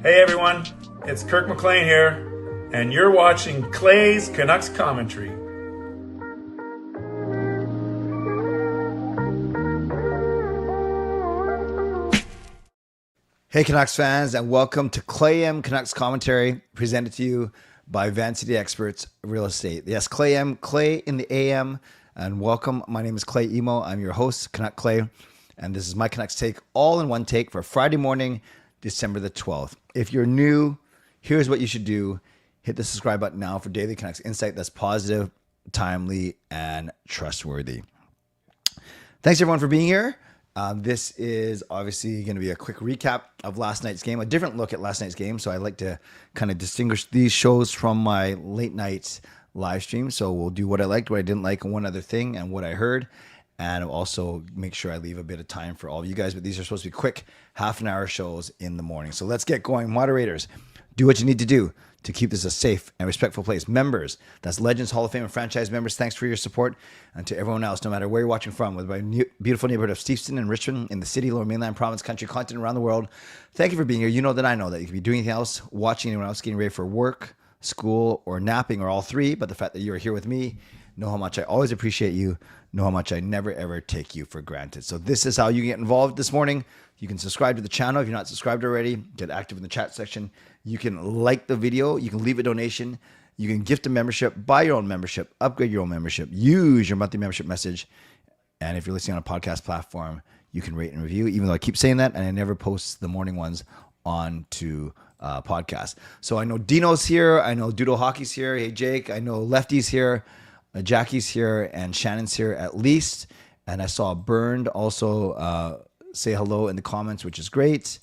Hey everyone, it's Kirk McLean here, and you're watching Clay's Canucks Commentary. Hey Canucks fans, and welcome to Clay M Canucks Commentary, presented to you by Van City Experts Real Estate. Yes, Clay M, Clay in the AM, and welcome. My name is Clay Emo. I'm your host, Canuck Clay, and this is my Canucks Take, all in one take for Friday morning, December the 12th. If you're new, here's what you should do. Hit the subscribe button now for daily Canucks insight that's positive, timely, and trustworthy. Thanks everyone for being here. This is obviously going to be a quick recap of last night's game, a different look at last night's game. So I like to kind of distinguish these shows from my late night live stream. So we'll do what I liked, what I didn't like, and one other thing, and what I heard. And I'll also make sure I leave a bit of time for all of you guys. But these are supposed to be quick half-an-hour shows in the morning. So let's get going. Moderators, do what you need to do to keep this a safe and respectful place. Members, that's Legends, Hall of Fame, and franchise members, thanks for your support. And to everyone else, no matter where you're watching from, whether by beautiful neighborhood of Steveston and Richmond, in the city, lower mainland, province, country, continent, around the world, thank you for being here. You know that I know that you could be doing anything else, watching anyone else, getting ready for work, school, or napping, or all three. But the fact that you are here with me, know how much I always appreciate you, know how much I never, ever take you for granted. So this is how you get involved this morning. You can subscribe to the channel if you're not subscribed already. Get active in the chat section. You can like the video. You can leave a donation. You can gift a membership, buy your own membership, upgrade your own membership, use your monthly membership message. And if you're listening on a podcast platform, you can rate and review, even though I keep saying that, and I never post the morning ones onto podcasts. So I know Dino's here. I know Doodle Hockey's here. Hey, Jake. I know Lefty's here. Jackie's here, and Shannon's here at least. And I saw Burned also say hello in the comments, which is great.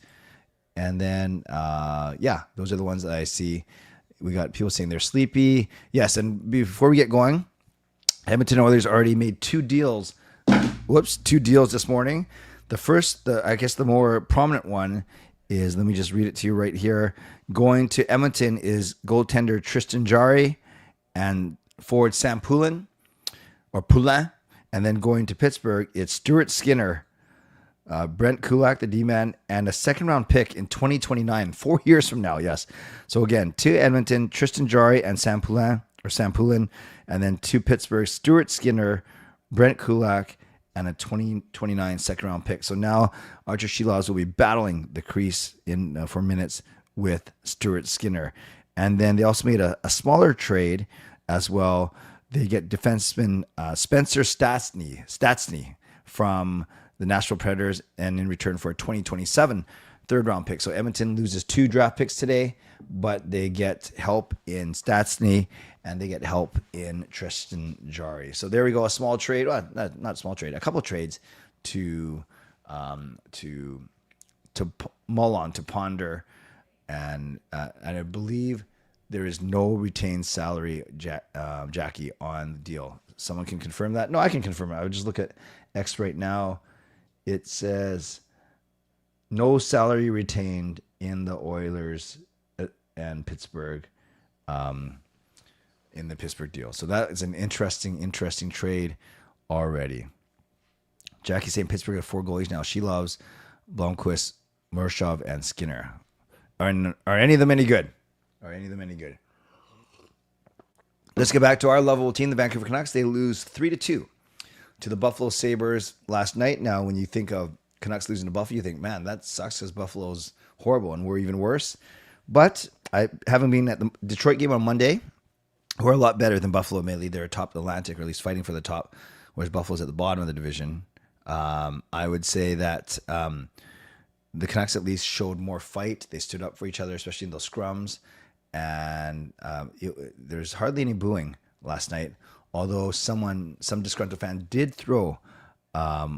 And then, those are the ones that I see. We got people saying they're sleepy. Yes, and before we get going, Edmonton Oilers already made two deals this morning. The first, I guess the more prominent one is, let me just read it to you right here. Going to Edmonton is goaltender Tristan Jarry and forward Sam Poulin, and then going to Pittsburgh, it's Stuart Skinner, Brent Kulak, the D-man, and a second-round pick in 2029, 4 years from now, yes. So again, to Edmonton, Tristan Jarry and Sam Poulin, and then to Pittsburgh, Stuart Skinner, Brent Kulak, and a 2029 second-round pick. So now Archer Shilovs will be battling the crease for minutes with Stuart Skinner. And then they also made a smaller trade as well. They get defenseman Spencer Stastny from the Nashville Predators, and in return for a 2027 third-round pick. So Edmonton loses 2 draft picks today, but they get help in Stastny, and they get help in Tristan Jarry. So there we go, a small trade. Well, not small trade, a couple of trades to mull on, to ponder, and I believe there is no retained salary, Jackie, on the deal. Someone can confirm that? No, I can confirm it. I would just look at X right now. It says no salary retained in the Oilers and Pittsburgh, in the Pittsburgh deal. So that is an interesting trade already. Jackie saying Pittsburgh have 4 goalies now. She loves Blomqvist, Murshov, and Skinner. Are any of them any good? Let's get back to our lovable team, the Vancouver Canucks. They lose 3-2 to the Buffalo Sabres last night. Now, when you think of Canucks losing to Buffalo, you think, man, that sucks because Buffalo's horrible and we're even worse. But I haven't been at the Detroit game on Monday. We're a lot better than Buffalo, mainly. They're top Atlantic, or at least fighting for the top, whereas Buffalo's at the bottom of the division. I would say that the Canucks at least showed more fight. They stood up for each other, especially in those scrums. And there's hardly any booing last night, although some disgruntled fan did throw a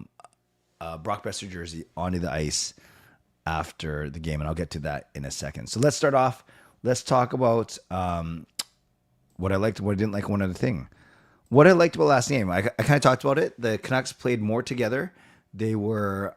Brock Besser jersey onto the ice after the game, and I'll get to that in a second. So let's start off. Let's talk about what I liked and what I didn't like. One other thing. What I liked about last game, I kind of talked about it. The Canucks played more together. They were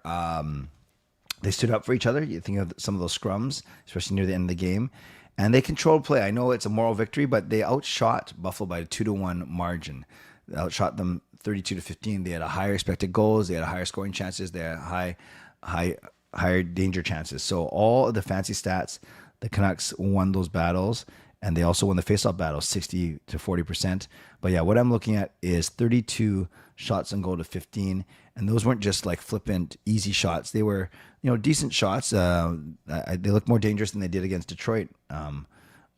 they stood up for each other. You think of some of those scrums, especially near the end of the game. And they controlled play. I know it's a moral victory, but they outshot Buffalo by a 2-1 margin. They outshot them 32-15. They had a higher expected goals. They had a higher scoring chances. They had higher danger chances. So all of the fancy stats the Canucks won those battles, and they also won the faceoff battle 60 to 40%. But yeah, what I'm looking at is 32 shots on goal to 15, and those weren't just like flippant easy shots. They were, decent shots. They looked more dangerous than they did against Detroit,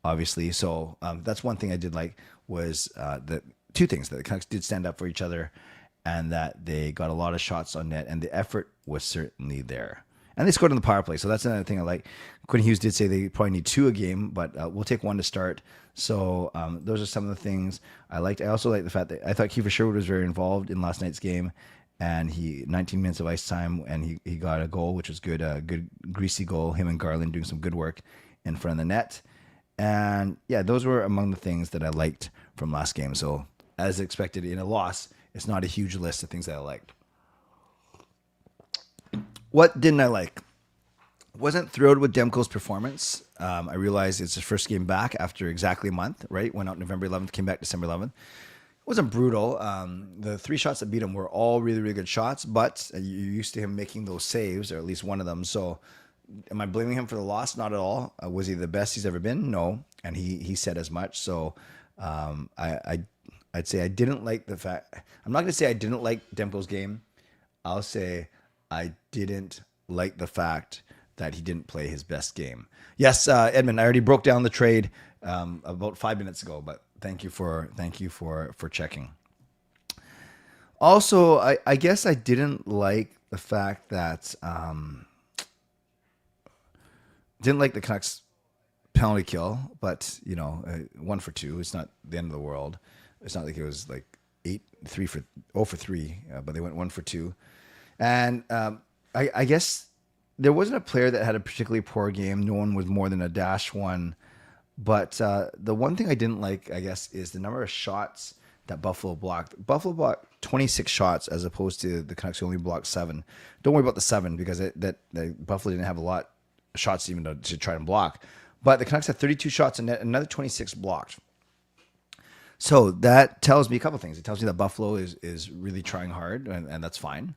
obviously. So that's one thing I did like was the two things that the Canucks did stand up for each other, and that they got a lot of shots on net, and the effort was certainly there. And they scored on the power play, so that's another thing I like. Quinn Hughes did say they probably need 2 a game, but we'll take 1 to start. So those are some of the things I liked. I also like the fact that I thought Kiefer Sherwood was very involved in last night's game, and 19 minutes of ice time, and he got a goal, which was good, a good greasy goal. Him and Garland doing some good work in front of the net. And yeah, those were among the things that I liked from last game. So as expected in a loss, it's not a huge list of things that I liked. What didn't I like? Wasn't thrilled with Demko's performance. I realized it's his first game back after exactly a month, right? Went out November 11th, came back December 11th. It wasn't brutal. The 3 shots that beat him were all really, really good shots, but you're used to him making those saves, or at least one of them. So am I blaming him for the loss? Not at all. Was he the best he's ever been? No. And he said as much. So I'd say I didn't like the fact. I'm not going to say I didn't like Demko's game. I'll say I didn't like the fact that he didn't play his best game. Yes, Edmund, I already broke down the trade about 5 minutes ago, but thank you for checking. Also, I guess I didn't like the fact that didn't like the Canucks penalty kill, but 1 for 2. It's not the end of the world. It's not like it was like 0 for 3, but they went 1 for 2. And I guess there wasn't a player that had a particularly poor game. No one was more than a -1. But the one thing I didn't like, I guess, is the number of shots that Buffalo blocked. Buffalo blocked 26 shots as opposed to the Canucks who only blocked 7. Don't worry about the 7 because Buffalo didn't have a lot of shots even to try and block. But the Canucks had 32 shots and another 26 blocked. So that tells me a couple things. It tells me that Buffalo is really trying hard, and that's fine.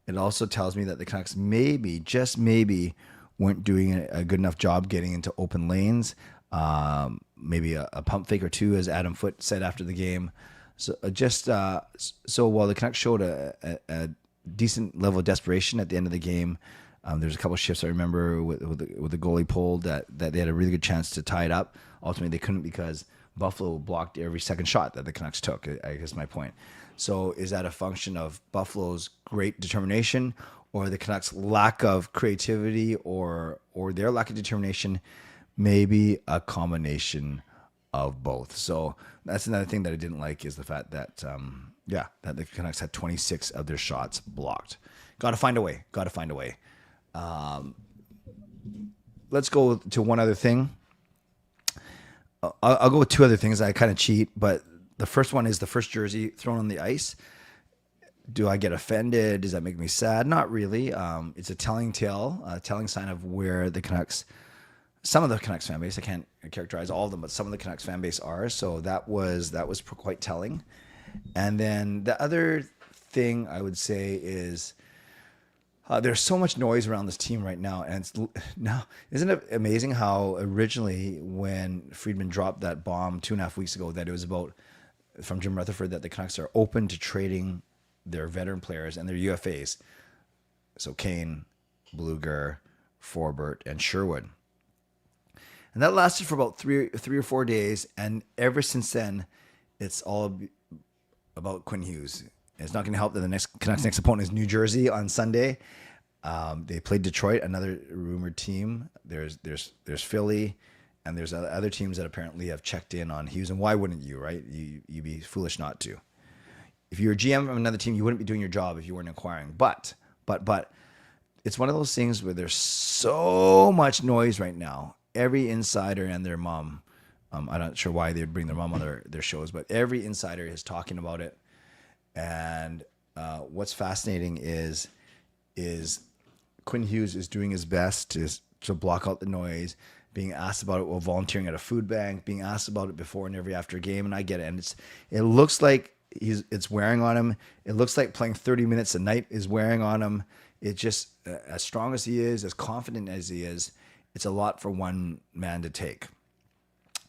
It also tells me that the Canucks maybe, just maybe, weren't doing a good enough job getting into open lanes. Maybe a pump fake or 2, as Adam Foote said after the game. So so while the Canucks showed a decent level of desperation at the end of the game, there's a couple of shifts I remember with the goalie pulled that they had a really good chance to tie it up. Ultimately, they couldn't because Buffalo blocked every second shot that the Canucks took, I guess my point. So is that a function of Buffalo's great determination or the Canucks' lack of creativity or their lack of determination? Maybe a combination of both. So that's another thing that I didn't like is the fact that, that the Canucks had 26 of their shots blocked. Got to find a way. Let's go to one other thing. I'll go with 2 other things. I kind of cheat, but the first one is the first jersey thrown on the ice. Do I get offended? Does that make me sad? Not really. It's a telling sign of where the Canucks, some of the Canucks fan base, I can't characterize all of them, but some of the Canucks fan base are. So that was quite telling. And then the other thing I would say is there's so much noise around this team right now, and isn't it amazing how originally when Friedman dropped that bomb 2.5 weeks ago that it was about from Jim Rutherford that the Canucks are open to trading their veteran players and their UFAs, so Kane, Bluger, Forbert, and Sherwood, and that lasted for about three or 4 days, and ever since then, it's all about Quinn Hughes. It's not going to help that the Canucks' next opponent is New Jersey on Sunday. They played Detroit, another rumored team. There's Philly, and there's other teams that apparently have checked in on Hughes. And why wouldn't you, right? You'd be foolish not to. If you were GM of another team, you wouldn't be doing your job if you weren't inquiring. But it's one of those things where there's so much noise right now. Every insider and their mom, I'm not sure why they'd bring their mom on their shows, but every insider is talking about it. And what's fascinating is Quinn Hughes is doing his best to block out the noise, being asked about it while volunteering at a food bank, being asked about it before and every after game, and I get it. And it looks like it's wearing on him. It looks like playing 30 minutes a night is wearing on him. It just, as strong as he is, as confident as he is, it's a lot for one man to take.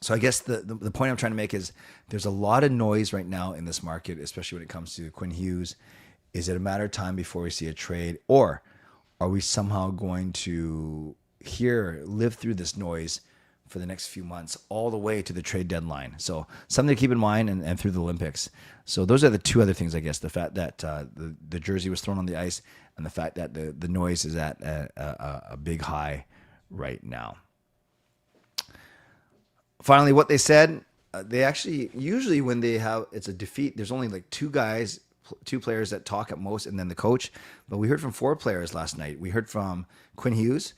So I guess the point I'm trying to make is there's a lot of noise right now in this market, especially when it comes to Quinn Hughes. Is it a matter of time before we see a trade, or are we somehow going to live through this noise for the next few months all the way to the trade deadline? So something to keep in mind, and through the Olympics. So those are the two other things, I guess: the fact that the jersey was thrown on the ice, and the fact that the noise is at a big high right now. Finally, what they said, they actually, usually when it's a defeat, there's only like two players that talk at most, and then the coach. But we heard from 4 players last night. We heard from Quinn Hughes,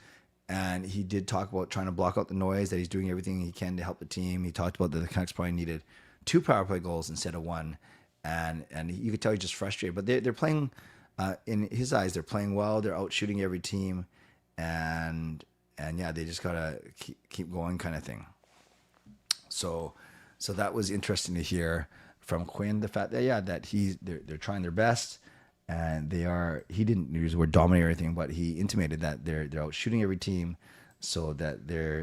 and he did talk about trying to block out the noise, that he's doing everything he can to help the team. He talked about that the Canucks probably needed 2 power play goals instead of 1. And you could tell he's just frustrated. But they're playing, in his eyes, they're playing well. They're out shooting every team. And yeah, they just got to keep going kind of thing. So that was interesting to hear from Quinn, the fact that that they're trying their best, and he didn't use the word dominate or anything, but he intimated that they're out shooting every team, so that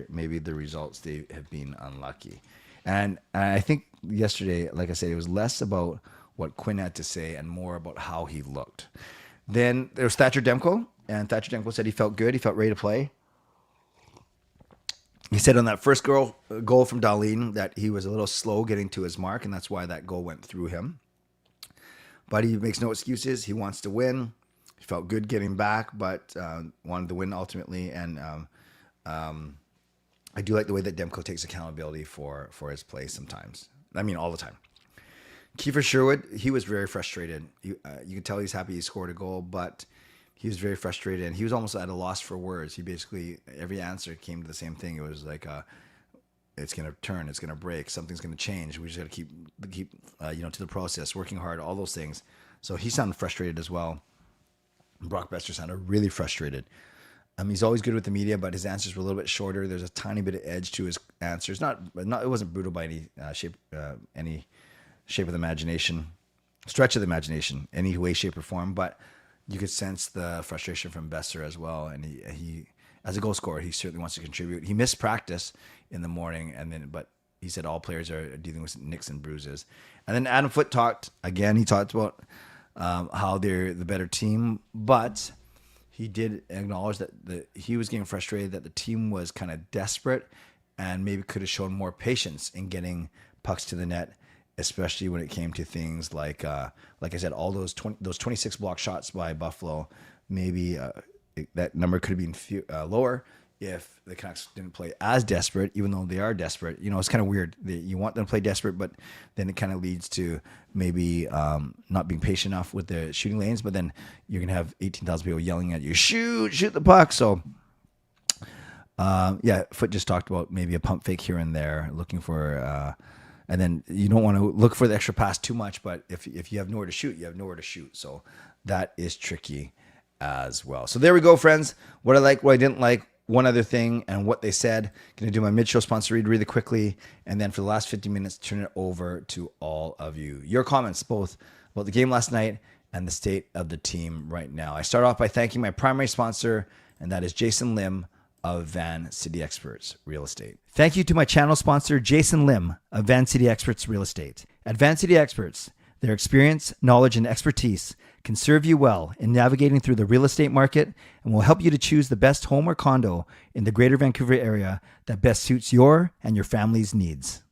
maybe the results, they have been unlucky. And I think yesterday, like I said, it was less about what Quinn had to say and more about how he looked. Then there was Thatcher Demko, and Thatcher Demko said he felt good, he felt ready to play. He said on that first goal from Dahlin that he was a little slow getting to his mark, and that's why that goal went through him. But he makes no excuses. He wants to win. He felt good getting back, but wanted to win ultimately. And I do like the way that Demko takes accountability for his play sometimes. I mean, all the time. Kiefer Sherwood, he was very frustrated. You could tell he's happy he scored a goal, but he was very frustrated, and he was almost at a loss for words. He basically, every answer came to the same thing. It was like, it's going to turn, it's going to break, something's going to change. We just got to keep to the process, working hard, all those things. So he sounded frustrated as well. Brock Besser sounded really frustrated. He's always good with the media, but his answers were a little bit shorter. There's a tiny bit of edge to his answers. It wasn't brutal by any shape of the imagination, stretch of the imagination, any way, shape, or form, but you could sense the frustration from Besser as well. And he as a goal scorer, he certainly wants to contribute. He missed practice in the morning, but he said all players are dealing with nicks and bruises. And then Adam Foote talked again. He talked about how they're the better team, but he did acknowledge that he was getting frustrated, that the team was kind of desperate and maybe could have shown more patience in getting pucks to the net, especially when it came to things like I said, all those 26 block shots by Buffalo. Maybe that number could have been lower if the Canucks didn't play as desperate, even though they are desperate. It's kind of weird. You want them to play desperate, but then it kind of leads to maybe not being patient enough with the shooting lanes. But then you're going to have 18,000 people yelling at you, shoot the puck. So, Foote just talked about maybe a pump fake here and there, looking for... and then you don't want to look for the extra pass too much, but if you have nowhere to shoot, you have nowhere to shoot. So that is tricky as well. So there we go, friends. What I like, what I didn't like, one other thing, and what they said. Going to do my mid-show sponsor read really quickly, and then for the last 50 minutes, turn it over to all of you. Your comments, both about the game last night and the state of the team right now. I start off by thanking my primary sponsor, and that is Jason Lim of Van City Experts Real Estate. Thank you to my channel sponsor, Jason Lim of Van City Experts Real Estate. At Van City Experts, their experience, knowledge, and expertise can serve you well in navigating through the real estate market and will help you to choose the best home or condo in the greater Vancouver area that best suits your and your family's needs.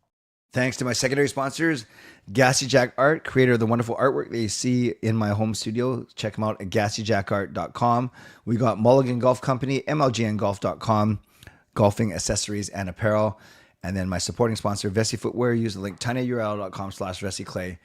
Thanks to my secondary sponsors, Gassy Jack Art, creator of the wonderful artwork that you see in my home studio. Check them out at gassyjackart.com. We got Mulligan Golf Company, mlgngolf.com, golfing accessories and apparel. And then my supporting sponsor, Vessi Footwear. Use the link tinyurl.com/VessiClay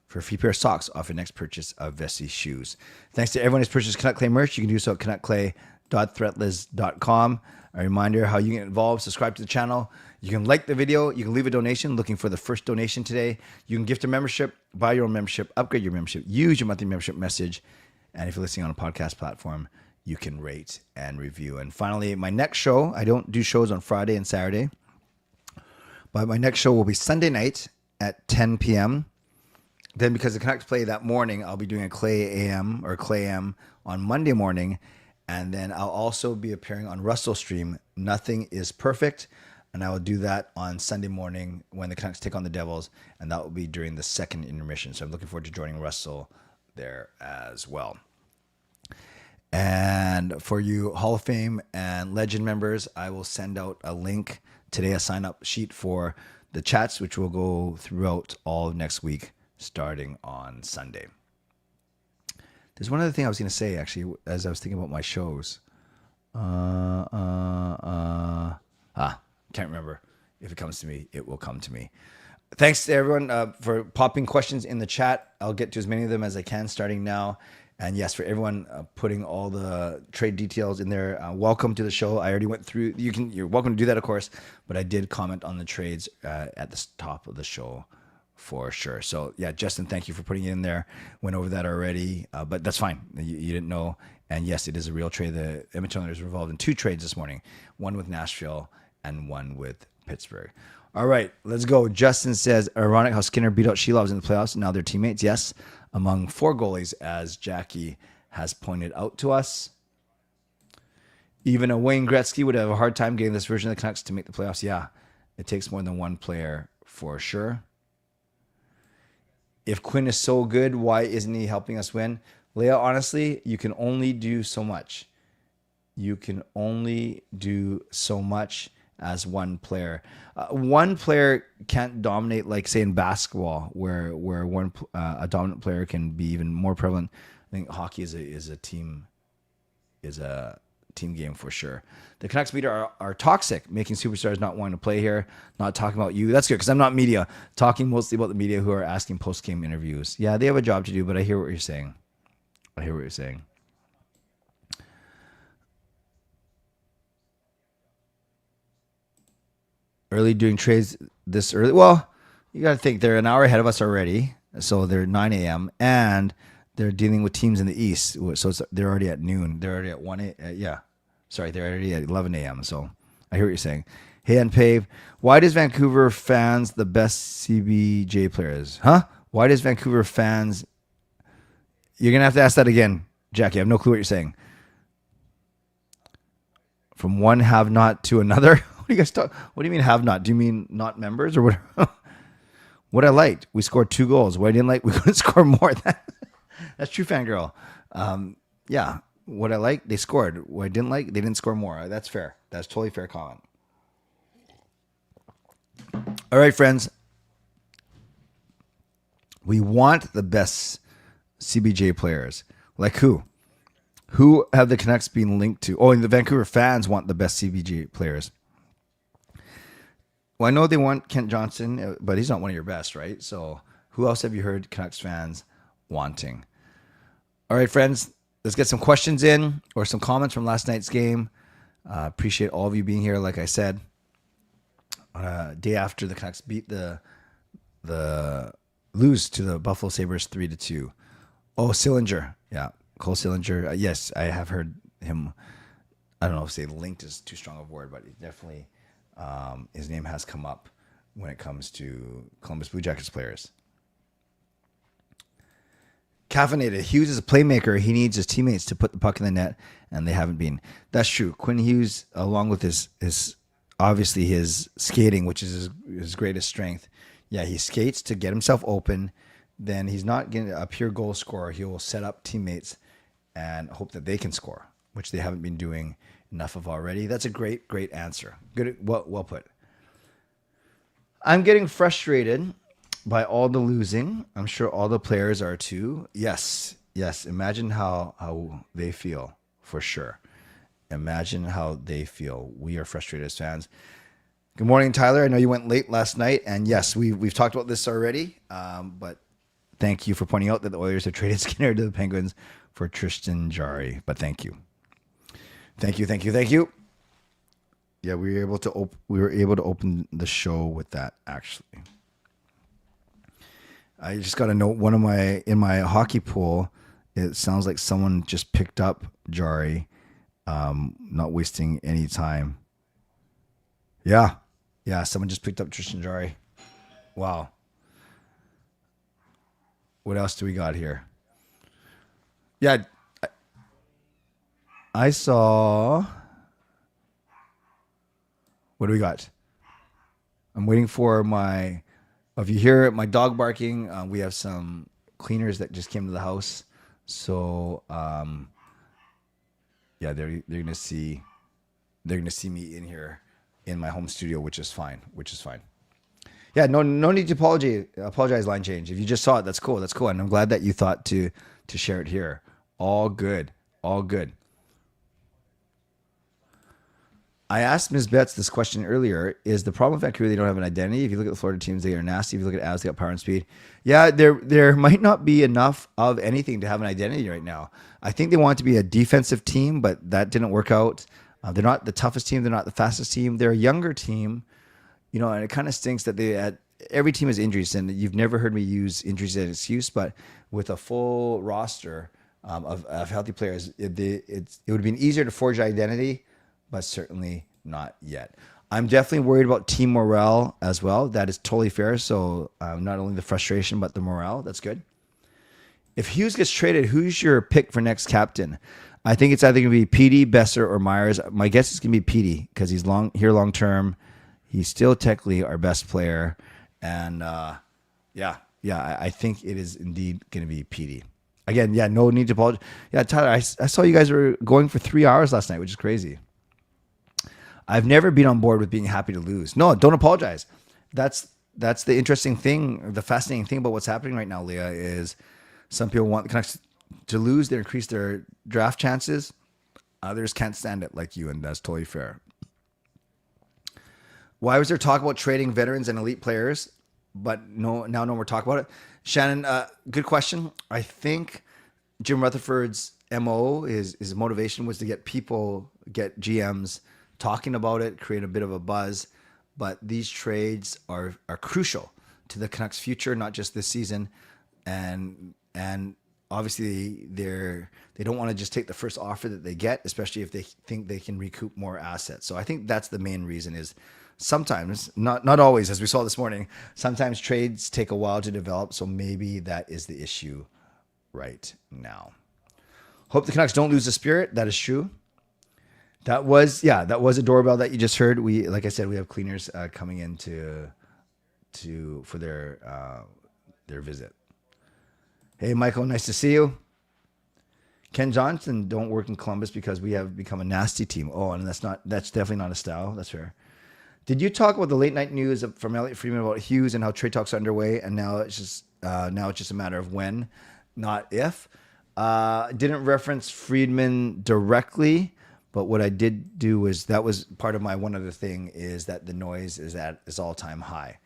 for a free pair of socks off your next purchase of Vessi shoes. Thanks to everyone who's purchased Canuck Clay merch. You can do so at canuckclay.threadless.com. A reminder how you get involved. Subscribe to the channel. You can like the video. You can leave a donation. Looking for the first donation today. You can gift a membership, buy your own membership, upgrade your membership, use your monthly membership message. And if you're listening on a podcast platform, you can rate and review. And finally, my next show, I don't do shows on Friday and Saturday, but my next show will be Sunday night at 10 p.m. Then because the Canucks play that morning, I'll be doing a Clay AM or Clay M on Monday morning. And then I'll also be appearing on Russell Stream Nothing is perfect. And I will do that on Sunday morning when the Canucks take on the Devils. And that will be during the second intermission. So I'm looking forward to joining Russell there as well. And for you Hall of Fame and Legend members, I will send out a link today, a sign-up sheet for the chats, which will go throughout all of next week, starting on Sunday. There's one other thing I was going to say, actually, as I was thinking about my shows. Can't remember. If it comes to me, it will come to me. Thanks to everyone for popping questions in the chat. I'll get to as many of them as I can starting now. And yes, for everyone putting all the trade details in there, welcome to the show. I already went through. You're welcome to do that, of course. But I did comment on the trades at the top of the show for sure. So yeah, Justin, thank you for putting it in there. Went over that already, but that's fine. You didn't know. And yes, it is a real trade. The Edmonton Oilers were involved in 2 trades this morning, one with Nashville and one with Pittsburgh. All right, let's go. Justin says, ironic how Skinner beat out Shelovs in the playoffs, and now they're teammates. Yes, among 4 goalies, as Jackie has pointed out to us. Even a Wayne Gretzky would have a hard time getting this version of the Canucks to make the playoffs. Yeah, it takes more than one player for sure. If Quinn is so good, why isn't he helping us win? Leah, honestly, you can only do so much. You can only do so much as one player. One player can't dominate, like say in basketball, where one a dominant player can be even more prevalent. I think hockey is a team game for sure. The Canucks media are toxic, making superstars not wanting to play here, not talking about you. That's good because I'm not media. Talking mostly about the media who are asking post-game interviews. Yeah, they have a job to do, but I hear what you're saying. Early doing trades this early. Well, you got to think they're an hour ahead of us already. So they're 9 a.m. and they're dealing with teams in the East. So they're already at noon. They're already at 1 a.m. Yeah. Sorry, they're already at 11 a.m. So I hear what you're saying. Hey, and Pave, why does Vancouver fans the best CBJ players? Huh? Why does Vancouver fans... You're going to have to ask that again, Jackie. I have no clue what you're saying. From one have-not to another? What do you guys talk? What do you mean have-not? Do you mean not members or what? What I liked, we scored 2 goals. What I didn't like, we couldn't score more. That's true, fangirl. Yeah. What I liked, they scored. What I didn't like, they didn't score more. That's fair. That's totally fair comment. All right, friends. We want the best CBJ players. Like who? Who have the Canucks been linked to? Oh, and the Vancouver fans want the best CBJ players. Well, I know they want Kent Johnson, but he's not one of your best, right? So who else have you heard Canucks fans wanting? All right, friends. Let's get some questions in or some comments from last night's game. Appreciate all of you being here. Like I said, day after the Canucks beat lose to the Buffalo Sabres 3-2. Oh, Sillinger. Yeah. Cole Sillinger. Yes, I have heard him. I don't know if say linked is too strong of a word, but he definitely, his name has come up when it comes to Columbus Blue Jackets players. Caffeinated. Hughes is a playmaker. He needs his teammates to put the puck in the net, and they haven't been. That's true. Quinn Hughes, along with his obviously his skating, which is his greatest strength. Yeah, he skates to get himself open. Then he's not getting a pure goal scorer. He will set up teammates and hope that they can score, which they haven't been doing enough of already. That's a great answer. Good, well put. I'm getting frustrated by all the losing. I'm sure all the players are too. Yes. Imagine how they feel, for sure. Imagine how they feel. We are frustrated as fans. Good morning, Tyler. I know you went late last night, and yes, we've talked about this already, but thank you for pointing out that the Oilers have traded Skinner to the Penguins for Tristan Jarry. But thank you. Yeah, we were able to open the show with that, actually. I just got a note. In my hockey pool, it sounds like someone just picked up Jarry, not wasting any time. Yeah, someone just picked up Tristan Jarry. Wow. What else do we got here? Yeah, I saw What do we got? I'm waiting for my. If you hear my dog barking, we have some cleaners that just came to the house. So yeah, they're gonna see me in here in my home studio, which is fine. Yeah, no need to apologize. Line change. If you just saw it, that's cool. And I'm glad that you thought to share it here. All good. I asked Ms. Betts this question earlier. Is the problem with Vancouver they don't have an identity? If you look at the Florida teams, they are nasty. If you look at Avs, they got power and speed. Yeah, there might not be enough of anything to have an identity right now. I think they want to be a defensive team, but that didn't work out. They're not the toughest team. They're not the fastest team. They're a younger team, and it kind of stinks that every team has injuries, and you've never heard me use injuries as an excuse, but with a full roster of healthy players, it would have been easier to forge identity, but certainly not yet. I'm definitely worried about team morale as well. That is totally fair. So not only the frustration, but the morale. That's good. If Hughes gets traded, who's your pick for next captain? I think it's either going to be Petey, Besser, or Myers. My guess is going to be Petey because he's here long term. He's still technically our best player. And I think it is indeed going to be Petey. Again, no need to apologize. Yeah, Tyler, I saw you guys were going for 3 hours last night, which is crazy. I've never been on board with being happy to lose. No, don't apologize. That's the interesting thing, the fascinating thing about what's happening right now, Leah, is some people want the Canucks to lose. They increase their draft chances. Others can't stand it like you, and that's totally fair. Why was there talk about trading veterans and elite players, but no more talk about it? Shannon, good question. I think Jim Rutherford's MO, his motivation was to get GMs talking about it, create a bit of a buzz. But these trades are crucial to the Canucks' future, not just this season. And obviously they don't want to just take the first offer that they get, especially if they think they can recoup more assets. So I think that's the main reason is sometimes, not always, as we saw this morning, sometimes trades take a while to develop. So maybe that is the issue right now. Hope the Canucks don't lose the spirit. That is true. That was a doorbell that you just heard. Like I said, we have cleaners coming in for their visit. Hey, Michael, nice to see you. Ken Johnson don't work in Columbus because we have become a nasty team. Oh, and that's definitely not a style. That's fair. Did you talk about the late night news from Elliot Friedman about Hughes and how trade talks are underway, and now it's just a matter of when, not if. Didn't reference Friedman directly. But what I did do was that was part of my one other thing is that the noise is at its all-time high.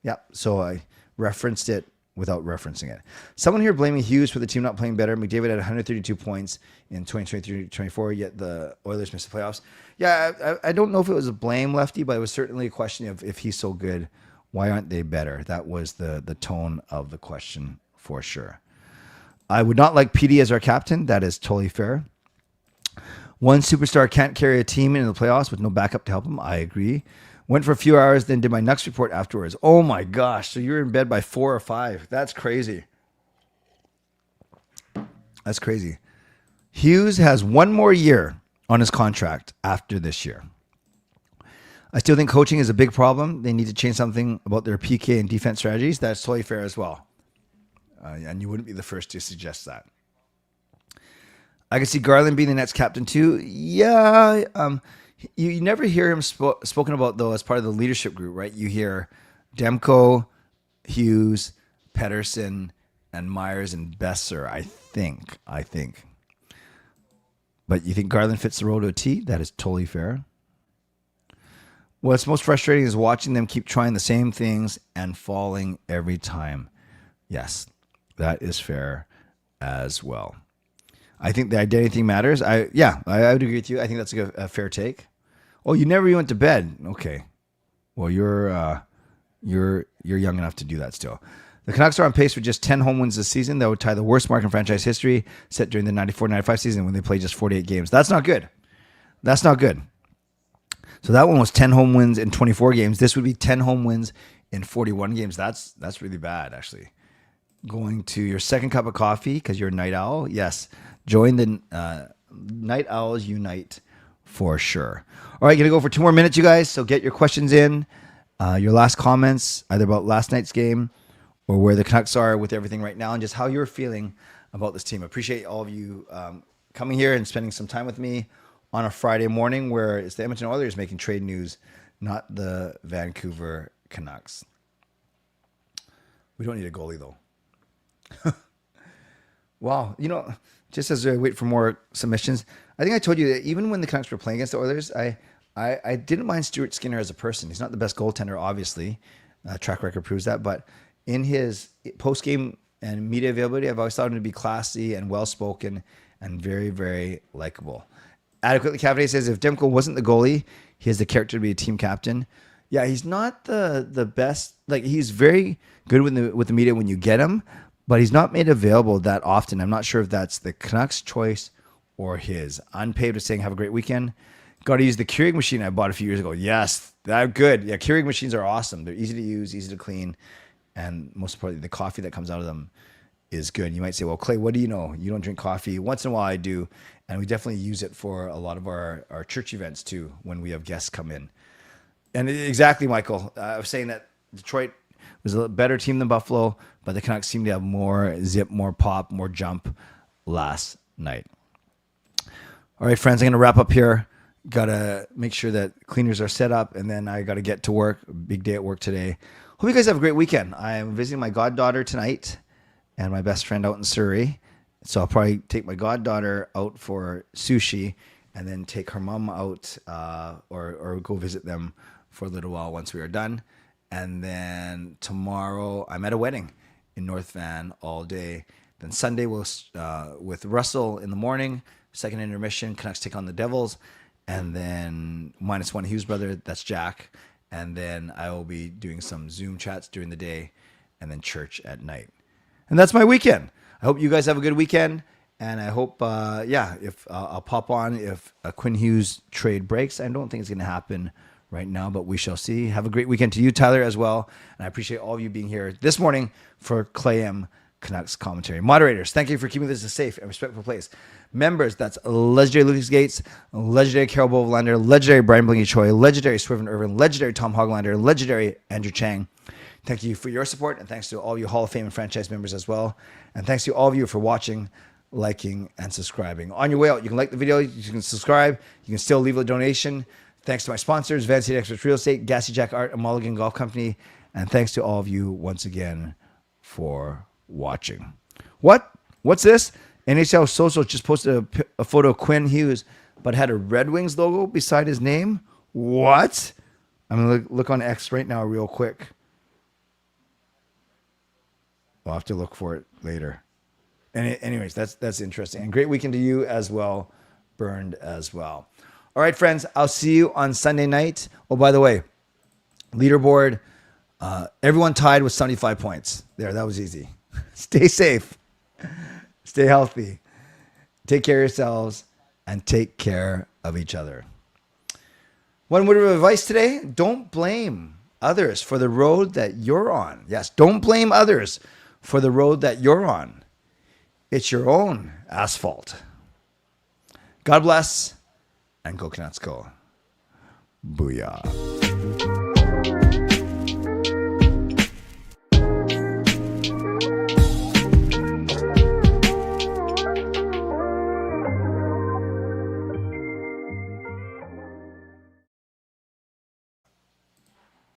Yeah, so I referenced it without referencing it. Someone here blaming Hughes for the team not playing better. McDavid had 132 points in 2023-24, yet the Oilers missed the playoffs. Yeah, I don't know if it was a blame, Lefty, but it was certainly a question of if he's so good, why aren't they better? That was the tone of the question for sure. I would not like PD as our captain. That is totally fair. One superstar can't carry a team into the playoffs with no backup to help him. I agree. Went for a few hours, then did my Nucks report afterwards. Oh my gosh. So you're in bed by 4 or 5. That's crazy. That's crazy. Hughes has one more year on his contract after this year. I still think coaching is a big problem. They need to change something about their PK and defense strategies. That's totally fair as well. And you wouldn't be the first to suggest that. I could see Garland being the next captain too. Yeah. You never hear him spoken about though as part of the leadership group, right? You hear Demko, Hughes, Pettersson, and Myers and Besser, I think. But you think Garland fits the role to a T? That is totally fair. What's most frustrating is watching them keep trying the same things and falling every time. Yes, that is fair as well. I think the identity thing matters. I would agree with you. I think that's a fair take. Oh, you never even went to bed. Okay. Well, you're young enough to do that still. The Canucks are on pace for just 10 home wins this season. That would tie the worst mark in franchise history set during the 94-95 season when they played just 48 games. That's not good. So that one was 10 home wins in 24 games. This would be 10 home wins in 41 games. That's really bad, actually. Going to your second cup of coffee because you're a night owl. Yes. Join the Night Owls Unite for sure. All right, gonna go for 2 more minutes, you guys. So get your questions in, your last comments, either about last night's game or where the Canucks are with everything right now, and just how you're feeling about this team. I appreciate all of you coming here and spending some time with me on a Friday morning, where it's the Edmonton Oilers making trade news, not the Vancouver Canucks. We don't need a goalie though. Wow, just as I wait for more submissions, I think I told you that even when the Canucks were playing against the Oilers, I didn't mind Stuart Skinner as a person. He's not the best goaltender, obviously. Track record proves that. But in his post-game and media availability, I've always thought him to be classy and well-spoken and very, very likable. Adequately Cavalier says, if Demko wasn't the goalie, he has the character to be a team captain. Yeah, he's not the best. Like, he's very good with the media when you get him, but he's not made available that often. I'm not sure if that's the Canucks' choice or his. Unpaid was saying, have a great weekend. Got to use the Keurig machine I bought a few years ago. Yes, they're good. Yeah, Keurig machines are awesome. They're easy to use, easy to clean, and most importantly, the coffee that comes out of them is good. You might say, well, Clay, what do you know? You don't drink coffee. Once in a while I do, and we definitely use it for a lot of our church events too when we have guests come in. And exactly, Michael, I was saying that Detroit was a better team than Buffalo, but the Canucks seem to have more zip, more pop, more jump last night. All right, friends, I'm going to wrap up here. Got to make sure that cleaners are set up, and then I got to get to work. Big day at work today. Hope you guys have a great weekend. I am visiting my goddaughter tonight and my best friend out in Surrey. So I'll probably take my goddaughter out for sushi and then take her mom out or go visit them for a little while once we are done. And then tomorrow I'm at a wedding in North Van all day. Then Sunday we'll with Russell in the morning, second intermission, Canucks take on the Devils. And then -1 Hughes brother, that's Jack. And then I will be doing some Zoom chats during the day and then church at night. And that's my weekend. I hope you guys have a good weekend. And I hope, if I'll pop on if a Quinn Hughes trade breaks. I don't think it's going to happen right now, but we shall see. Have a great weekend to you, Tyler, as well. And I appreciate all of you being here this morning for Clay M. Canucks commentary. Moderators, thank you for keeping this a safe and respectful place. Members, that's legendary Lucas Gates, legendary Carol Bovelander, legendary Brian Blinky Choi, legendary Swervin Yrvin, legendary Tom Hoglander, legendary Andrew Chang. Thank you for your support, and thanks to all you Hall of Fame and franchise members as well. And thanks to all of you for watching, liking, and subscribing. On your way out, you can like the video, you can subscribe, you can still leave a donation. Thanks to my sponsors, Vancity Experts Real Estate, Gassy Jack Art, and Mulligan Golf Company. And thanks to all of you once again for watching. What's this? NHL Social just posted a photo of Quinn Hughes, but had a Red Wings logo beside his name. What? I'm going to look on X right now real quick. I'll have to look for it later. And anyways, that's interesting. And great weekend to you as well, Burned as well. All right, friends, I'll see you on Sunday night. Oh, by the way, leaderboard, everyone tied with 75 points. There, that was easy. Stay safe. Stay healthy. Take care of yourselves and take care of each other. One word of advice today, don't blame others for the road that you're on. Yes, don't blame others for the road that you're on. It's your own asphalt. God bless, and go Canucks go. Booyah.